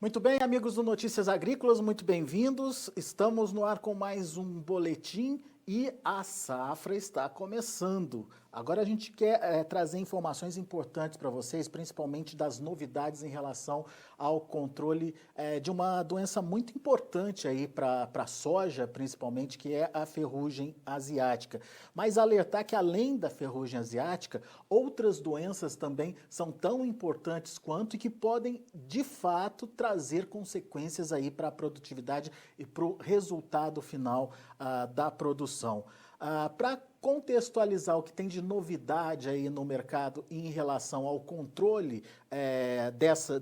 Muito bem, amigos do Notícias Agrícolas, muito bem-vindos. Estamos no ar com mais um boletim e a safra está começando. Agora a gente quer trazer informações importantes para vocês, principalmente das novidades em relação ao controle de uma doença muito importante aí para a soja, principalmente, que é a ferrugem asiática. Mas alertar que além da ferrugem asiática, outras doenças também são tão importantes quanto e que podem, de fato, trazer consequências aí para a produtividade e para o resultado final da produção. Para contextualizar o que tem de novidade aí no mercado em relação ao controle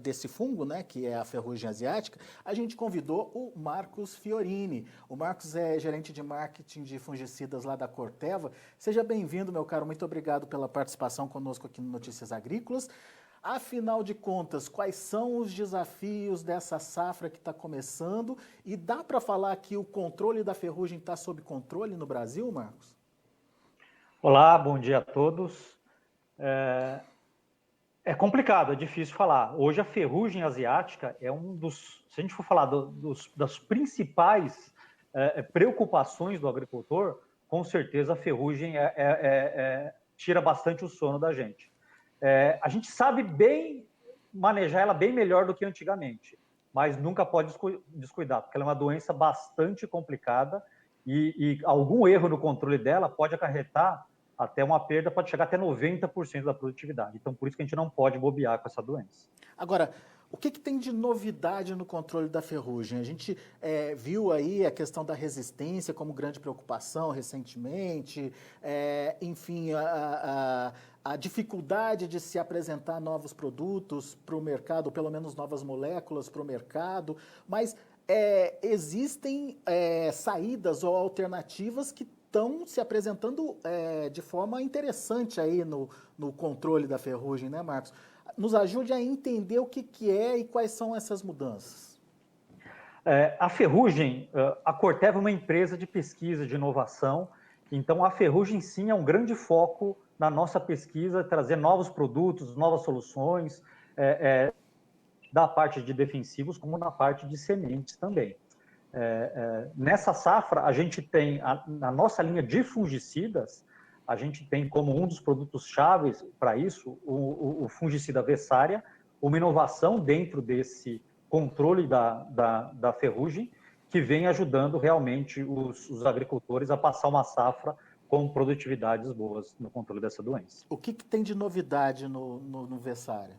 desse fungo, né, que é a ferrugem asiática, a gente convidou o Marcos Fiorini. O Marcos é gerente de marketing de fungicidas lá da Corteva. Seja bem-vindo, meu caro. Muito obrigado pela participação conosco aqui no Notícias Agrícolas. Afinal de contas, quais são os desafios dessa safra que está começando? E dá para falar que o controle da ferrugem está sob controle no Brasil, Marcos? Olá, bom dia a todos. É complicado, é difícil falar. Hoje a ferrugem asiática é um dos, se a gente for falar das principais preocupações do agricultor, com certeza a ferrugem tira bastante o sono da gente. A gente sabe bem manejar ela bem melhor do que antigamente, mas nunca pode descuidar, porque ela é uma doença bastante complicada e algum erro no controle dela pode acarretar até uma perda, pode chegar até 90% da produtividade. Então, por isso que a gente não pode bobear com essa doença. Agora, o que tem de novidade no controle da ferrugem? A gente viu aí a questão da resistência como grande preocupação recentemente, enfim, a dificuldade de se apresentar novos produtos para o mercado, ou pelo menos novas moléculas para o mercado, mas existem saídas ou alternativas que estão se apresentando de forma interessante aí no controle da ferrugem, né, Marcos? Nos ajude a entender o que é e quais são essas mudanças. A ferrugem, a Corteva é uma empresa de pesquisa, de inovação, então a ferrugem sim é um grande foco na nossa pesquisa, trazer novos produtos, novas soluções, da parte de defensivos como na parte de sementes também. Nessa safra, a gente tem, na nossa linha de fungicidas, a gente tem como um dos produtos chaves para isso o fungicida Vessária, uma inovação dentro desse controle da ferrugem, que vem ajudando realmente os agricultores a passar uma safra com produtividades boas no controle dessa doença. O que tem de novidade no Vessária?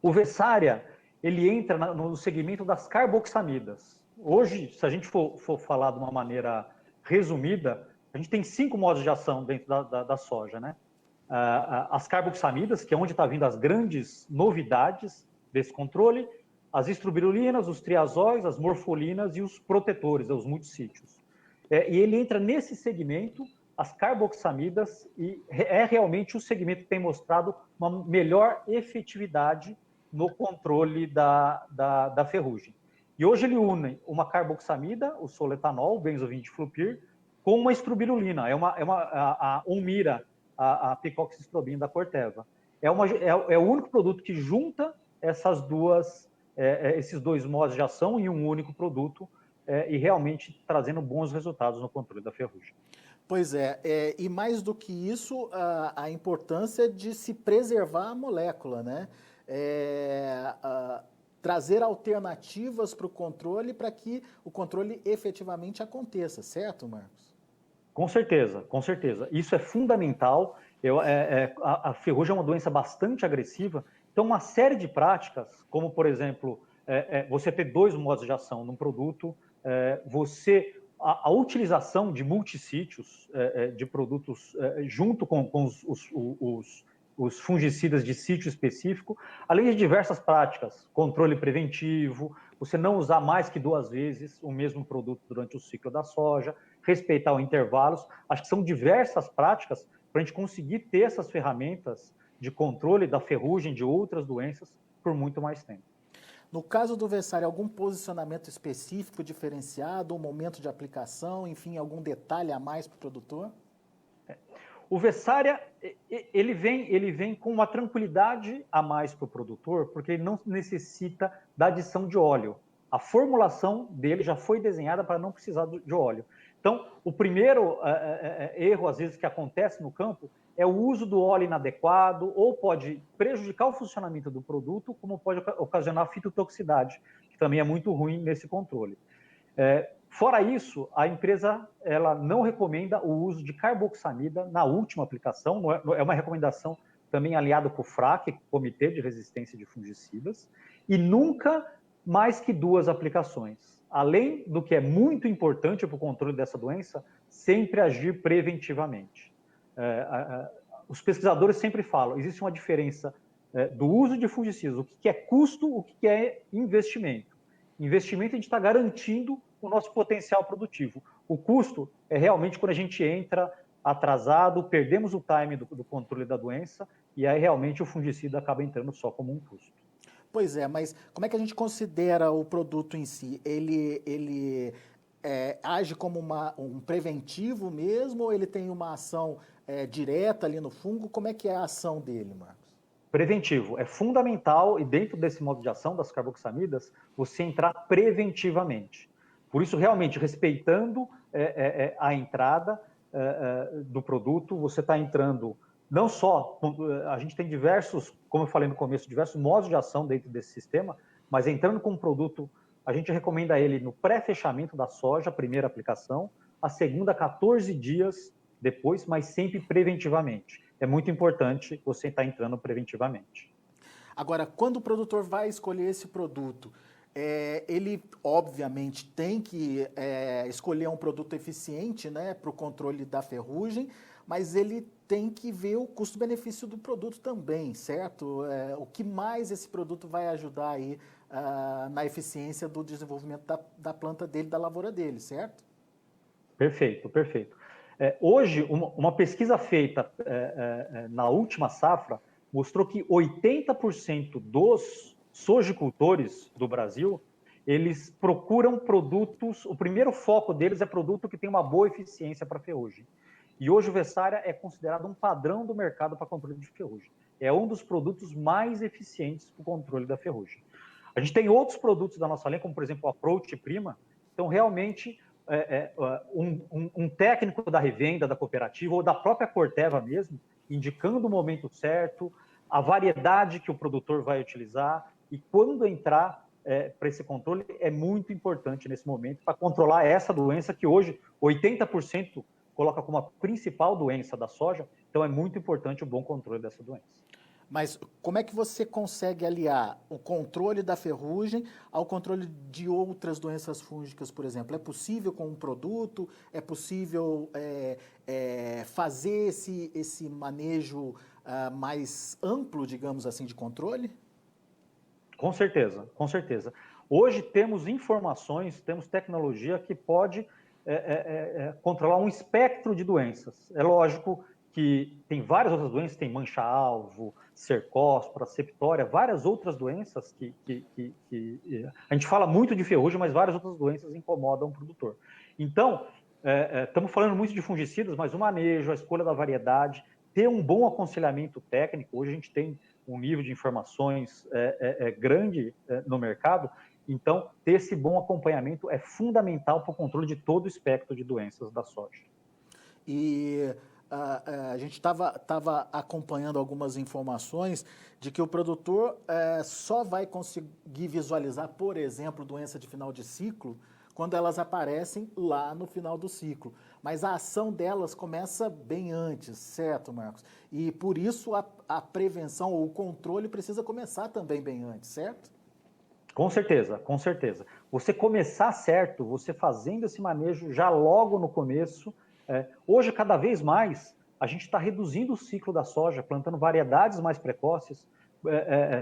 O Vessária, ele entra no segmento das carboxamidas. Hoje, se a gente for falar de uma maneira resumida, a gente tem 5 modos de ação dentro da soja, né? As carboxamidas, que é onde está vindo as grandes novidades desse controle, as estrobirulinas, os triazóis, as morfolinas e os protetores, os multissítios. E ele entra nesse segmento, as carboxamidas, e é realmente o segmento que tem mostrado uma melhor efetividade no controle da ferrugem. E hoje ele une uma carboxamida, o soletanol, o benzovindiflupir, com uma estrobilulina, a Onmira, a picoxistrobin da Corteva. É o único produto que junta esses dois modos de ação em um único produto e realmente trazendo bons resultados no controle da ferrugem. Pois e mais do que isso, a importância de se preservar a molécula, né? Trazer alternativas para o controle para que o controle efetivamente aconteça, certo, Marcos? Com certeza, com certeza. Isso é fundamental. A ferrugem é uma doença bastante agressiva, então uma série de práticas, como por exemplo, você ter 2 modos de ação num produto, a utilização de multissítios, de produtos junto com os fungicidas de sítio específico, além de diversas práticas, controle preventivo, você não usar mais que 2 vezes o mesmo produto durante o ciclo da soja, respeitar os intervalos. Acho que são diversas práticas para a gente conseguir ter essas ferramentas de controle da ferrugem, de outras doenças, por muito mais tempo. No caso do Vessária, algum posicionamento específico, diferenciado, um momento de aplicação, enfim, algum detalhe a mais para o produtor? O Vessária, ele vem com uma tranquilidade a mais para o produtor, porque ele não necessita da adição de óleo. A formulação dele já foi desenhada para não precisar de óleo. Então, o primeiro erro, às vezes, que acontece no campo é o uso do óleo inadequado, ou pode prejudicar o funcionamento do produto, como pode ocasionar fitotoxicidade, que também é muito ruim nesse controle. Fora isso, a empresa ela não recomenda o uso de carboxamida na última aplicação, é uma recomendação também aliada com o FRAC, Comitê de Resistência de Fungicidas, e nunca mais que 2 aplicações. Além do que é muito importante para o controle dessa doença, sempre agir preventivamente. Os pesquisadores sempre falam, existe uma diferença do uso de fungicidas, o que é custo, o que é investimento. Investimento, a gente está garantindo o nosso potencial produtivo. O custo é realmente quando a gente entra atrasado, perdemos o time do controle da doença, e aí realmente o fungicida acaba entrando só como um custo. Pois é, mas como é que a gente considera o produto em si? Ele age como um preventivo mesmo, ou ele tem uma ação direta ali no fungo? Como é que é a ação dele, Marcos? Preventivo. É fundamental, e dentro desse modo de ação das carboxamidas, você entrar preventivamente. Por isso, realmente, respeitando a entrada do produto, você está entrando, não só, a gente tem diversos, como eu falei no começo, diversos modos de ação dentro desse sistema, mas entrando com um produto, a gente recomenda ele no pré-fechamento da soja, a primeira aplicação, a segunda 14 dias depois, mas sempre preventivamente. É muito importante você estar entrando preventivamente. Agora, quando o produtor vai escolher esse produto, ele obviamente tem que escolher um produto eficiente, né, para o controle da ferrugem, mas ele tem que ver o custo-benefício do produto também, certo? O que mais esse produto vai ajudar aí na eficiência do desenvolvimento da planta dele, da lavoura dele, certo? Perfeito, perfeito. Hoje, uma pesquisa feita na última safra mostrou que 80% dos sojicultores do Brasil, eles procuram produtos, o primeiro foco deles é produto que tem uma boa eficiência para ferrugem. E hoje o Vessária é considerado um padrão do mercado para controle de ferrugem. É um dos produtos mais eficientes para o controle da ferrugem. A gente tem outros produtos da nossa linha, como por exemplo o Approach Prima, então realmente um técnico da revenda, da cooperativa ou da própria Corteva mesmo, indicando o momento certo, a variedade que o produtor vai utilizar e quando entrar para esse controle é muito importante nesse momento para controlar essa doença que hoje 80% coloca como a principal doença da soja, então é muito importante o bom controle dessa doença. Mas como é que você consegue aliar o controle da ferrugem ao controle de outras doenças fúngicas, por exemplo? É possível com um produto? É possível fazer esse manejo mais amplo, digamos assim, de controle? Com certeza, com certeza. Hoje temos informações, temos tecnologia que pode controlar um espectro de doenças. É lógico que tem várias outras doenças, tem mancha-alvo, cercóspora, septória, várias outras doenças que a gente fala muito de ferrugem, mas várias outras doenças incomodam o produtor. Então, estamos falando muito de fungicidas, mas o manejo, a escolha da variedade, ter um bom aconselhamento técnico, hoje a gente tem um nível de informações grande no mercado, então ter esse bom acompanhamento é fundamental para o controle de todo o espectro de doenças da soja. E a gente estava acompanhando algumas informações de que o produtor só vai conseguir visualizar, por exemplo, doença de final de ciclo, quando elas aparecem lá no final do ciclo. Mas a ação delas começa bem antes, certo, Marcos? E por isso a prevenção ou o controle precisa começar também bem antes, certo? Com certeza, com certeza. Você começar certo, você fazendo esse manejo já logo no começo. Hoje, cada vez mais, a gente está reduzindo o ciclo da soja, plantando variedades mais precoces,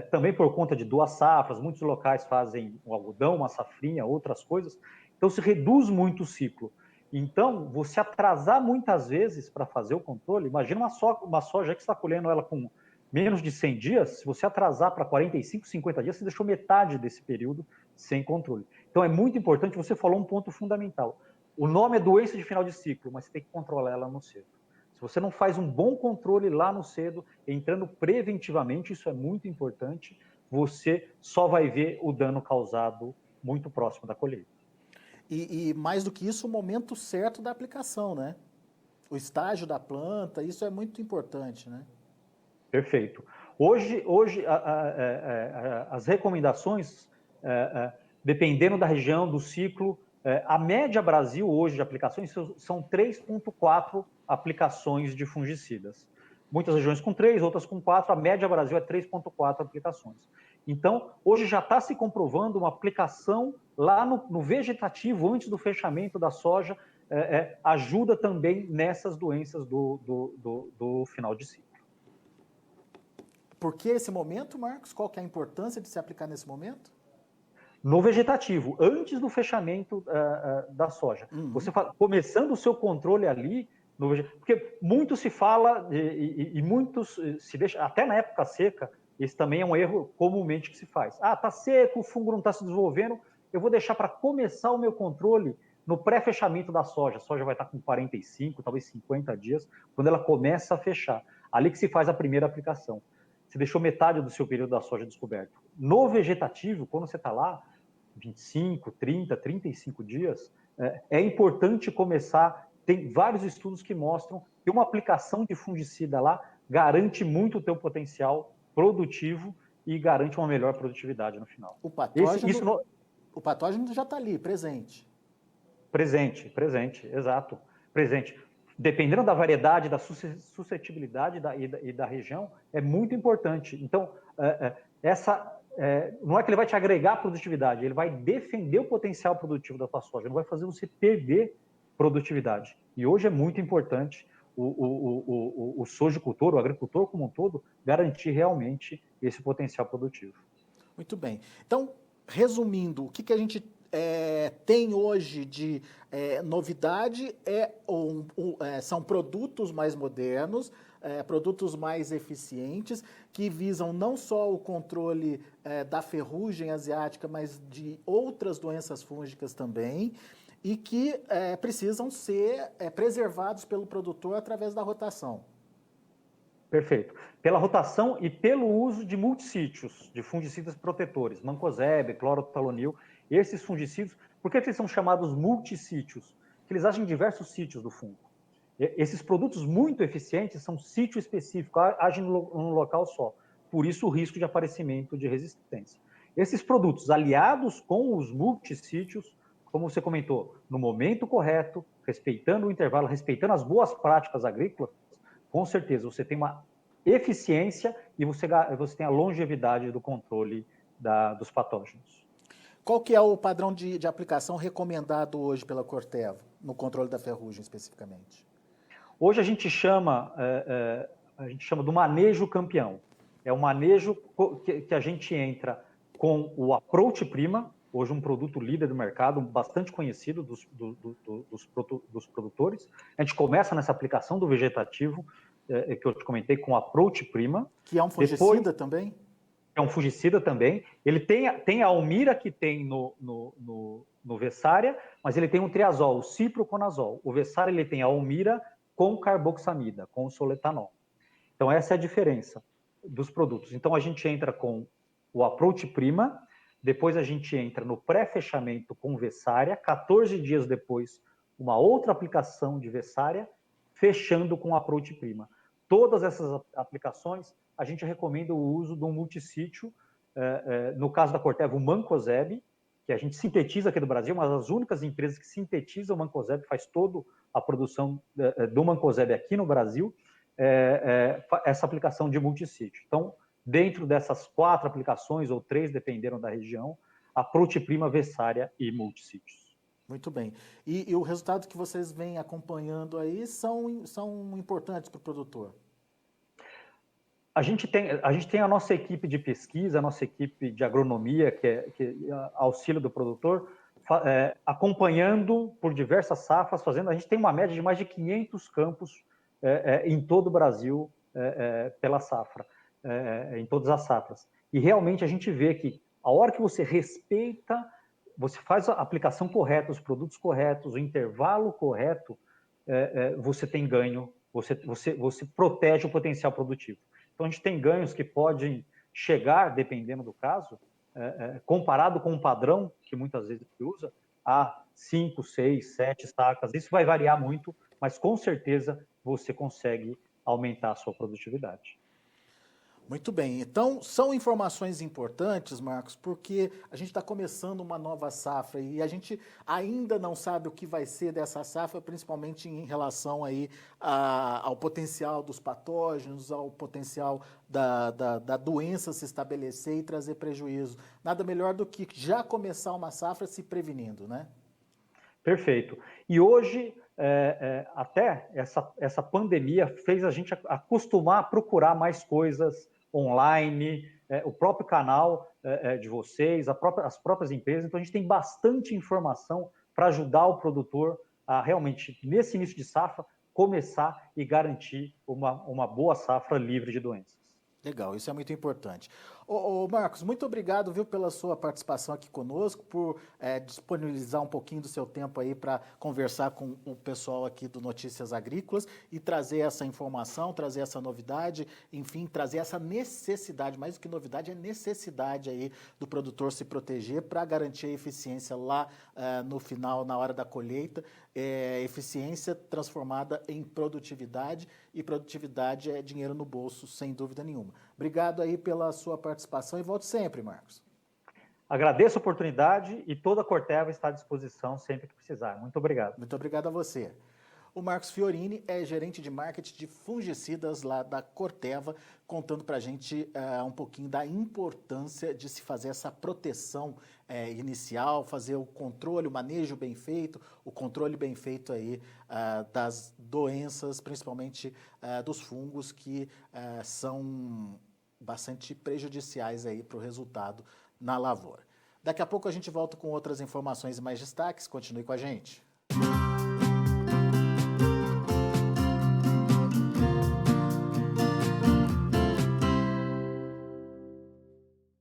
também por conta de 2 safras. Muitos locais fazem o algodão, uma safrinha, outras coisas. Então, se reduz muito o ciclo. Então, você atrasar muitas vezes para fazer o controle, imagina uma soja que você está colhendo ela com menos de 100 dias, se você atrasar para 45, 50 dias, você deixou metade desse período sem controle. Então, é muito importante, você falou um ponto fundamental. O nome é doença de final de ciclo, mas você tem que controlar ela no cedo. Se Se você não faz um bom controle lá no cedo, entrando preventivamente, isso é muito importante, você só vai ver o dano causado muito próximo da colheita. E mais do que isso, o momento certo da aplicação, né? O estágio da planta, isso é muito importante, né? Perfeito. Hoje as recomendações, dependendo da região, do ciclo, a média Brasil hoje de aplicações são 3,4 aplicações de fungicidas. Muitas regiões com 3, outras com 4, a média Brasil é 3,4 aplicações. Então, hoje já está se comprovando uma aplicação lá no vegetativo, antes do fechamento da soja, ajuda também nessas doenças do final de ciclo. Por que esse momento, Marcos? Qual que é a importância de se aplicar nesse momento? No vegetativo, antes do fechamento da soja. Uhum. Você começando o seu controle ali, porque muito se fala e muitos se deixa, até na época seca, esse também é um erro comumente que se faz. Ah, tá seco, o fungo não está se desenvolvendo, eu vou deixar para começar o meu controle no pré-fechamento da soja. A soja vai estar com 45, talvez 50 dias, quando ela começa a fechar. Ali que se faz a primeira aplicação. Você deixou metade do seu período da soja descoberto. No vegetativo, quando você está lá, 25, 30, 35 dias, é importante começar. Tem vários estudos que mostram que uma aplicação de fungicida lá garante muito o teu potencial produtivo e garante uma melhor produtividade no final. O patógeno já está ali, presente. Presente, exato. Presente. Dependendo da variedade, da suscetibilidade e da região, é muito importante. Então, não é que ele vai te agregar produtividade, ele vai defender o potencial produtivo da tua soja, não vai fazer você perder produtividade. E hoje é muito importante o sojicultor, o agricultor como um todo, garantir realmente esse potencial produtivo. Muito bem. Então, resumindo, o que a gente tem hoje de novidade são produtos mais modernos, produtos mais eficientes, que visam não só o controle da ferrugem asiática, mas de outras doenças fúngicas também, e que precisam ser preservados pelo produtor através da rotação. Perfeito. Pela rotação e pelo uso de multissítios, de fungicidas protetores, mancozeb, clorotalonil, esses fungicidas, por que eles são chamados multissítios? Porque eles agem em diversos sítios do fungo. Esses produtos muito eficientes são sítio específico, agem num local só. Por isso o risco de aparecimento de resistência. Esses produtos aliados com os multissítios, como você comentou, no momento correto, respeitando o intervalo, respeitando as boas práticas agrícolas, com certeza você tem uma eficiência e você tem a longevidade do controle dos patógenos. Qual que é o padrão de aplicação recomendado hoje pela Corteva, no controle da ferrugem especificamente? Hoje a gente chama do manejo campeão. É o manejo que a gente entra com o Approach Prima, hoje um produto líder do mercado, bastante conhecido dos produtores. A gente começa nessa aplicação do vegetativo, que eu te comentei, com o Approach Prima. Que é um fungicida também? É um fungicida também. Ele tem a Almira que tem no Vessária, mas ele tem um triazol, o ciproconazol. O Vessária ele tem a Almira com carboxamida, com o soletanol. Então essa é a diferença dos produtos. Então a gente entra com o Approach Prima, depois a gente entra no pré-fechamento com Vessária, 14 dias depois uma outra aplicação de Vessária, fechando com o Approach Prima. Todas essas aplicações a gente recomenda o uso de um multissítio, no caso da Corteva, o mancozeb, que a gente sintetiza aqui no Brasil, uma das únicas empresas que sintetiza o mancozeb, faz toda a produção do mancozeb aqui no Brasil, essa aplicação de multissítio. Então, dentro dessas 4 aplicações, ou 3, dependendo da região, Approach Prima, Vessária e multissítios. Muito bem. E o resultado que vocês vêm acompanhando aí são importantes para o produtor? A gente tem a nossa equipe de pesquisa, a nossa equipe de agronomia, que é auxílio do produtor, acompanhando por diversas safras, a gente tem uma média de mais de 500 campos em todo o Brasil pela safra, em todas as safras. E realmente a gente vê que a hora que você respeita, você faz a aplicação correta, os produtos corretos, o intervalo correto, você tem ganho você protege o potencial produtivo. Então, a gente tem ganhos que podem chegar, dependendo do caso, comparado com um padrão que muitas vezes se usa, a 5, 6, 7 sacas. Isso vai variar muito, mas com certeza você consegue aumentar a sua produtividade. Muito bem, então são informações importantes, Marcos, porque a gente está começando uma nova safra e a gente ainda não sabe o que vai ser dessa safra, principalmente em relação aí ao potencial dos patógenos, ao potencial da doença se estabelecer e trazer prejuízo. Nada melhor do que já começar uma safra se prevenindo, né? Perfeito. E hoje, até essa pandemia fez a gente acostumar a procurar mais coisas online, o próprio canal de vocês, as próprias empresas. Então, a gente tem bastante informação para ajudar o produtor a realmente, nesse início de safra, começar e garantir uma boa safra livre de doenças. Legal, isso é muito importante. Ô, Marcos, muito obrigado, viu, pela sua participação aqui conosco, por disponibilizar um pouquinho do seu tempo aí para conversar com o pessoal aqui do Notícias Agrícolas e trazer essa informação, trazer essa novidade, enfim, trazer essa necessidade, mais do que novidade, é necessidade aí do produtor se proteger para garantir a eficiência lá no final, na hora da colheita, eficiência transformada em produtividade, e produtividade é dinheiro no bolso, sem dúvida nenhuma. Obrigado aí pela sua participação e volte sempre, Marcos. Agradeço a oportunidade e toda a Corteva está à disposição sempre que precisar. Muito obrigado. Muito obrigado a você. O Marcos Fiorini é gerente de marketing de fungicidas lá da Corteva, contando para a gente um pouquinho da importância de se fazer essa proteção inicial, fazer o controle, o manejo bem feito, o controle bem feito aí das doenças, principalmente dos fungos, que são bastante prejudiciais aí para o resultado na lavoura. Daqui a pouco a gente volta com outras informações e mais destaques. Continue com a gente.